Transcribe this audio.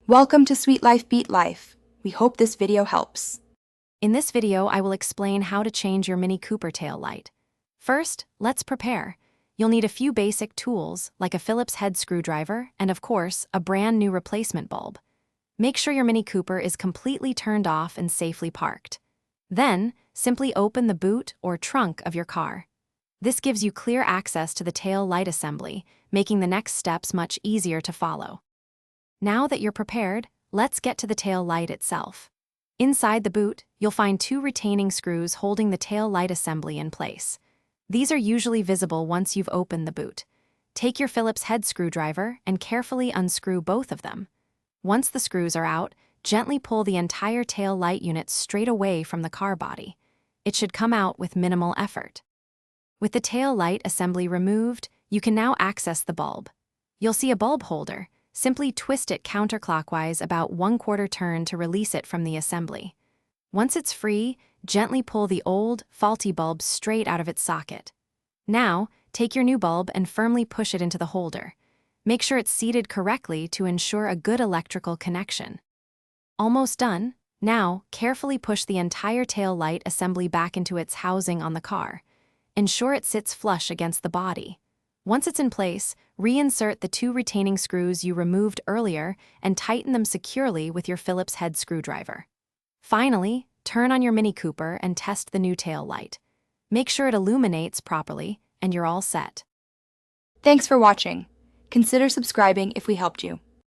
Welcome to Sweet Life Beat Life. We hope this video helps. In this video, I will explain how to change your Mini Cooper tail light. First, let's prepare. You'll need a few basic tools, like a Phillips head screwdriver and, of course, a brand new replacement bulb. Make sure your Mini Cooper is completely turned off and safely parked. Then, simply open the boot or trunk of your car. This gives you clear access to the tail light assembly, making the next steps much easier to follow. Now that you're prepared, let's get to the tail light itself. Inside the boot, you'll find two retaining screws holding the tail light assembly in place. These are usually visible once you've opened the boot. Take your Phillips head screwdriver and carefully unscrew both of them. Once the screws are out, gently pull the entire tail light unit straight away from the car body. It should come out with minimal effort. With the tail light assembly removed, you can now access the bulb. You'll see a bulb holder. Simply twist it counterclockwise about 1/4 turn to release it from the assembly. Once it's free, gently pull the old, faulty bulb straight out of its socket. Now, take your new bulb and firmly push it into the holder. Make sure it's seated correctly to ensure a good electrical connection. Almost done. Now, carefully push the entire tail light assembly back into its housing on the car. Ensure it sits flush against the body. Once it's in place, reinsert the two retaining screws you removed earlier and tighten them securely with your Phillips head screwdriver. Finally, turn on your Mini Cooper and test the new tail light. Make sure it illuminates properly, and you're all set. Thanks for watching. Consider subscribing if we helped you.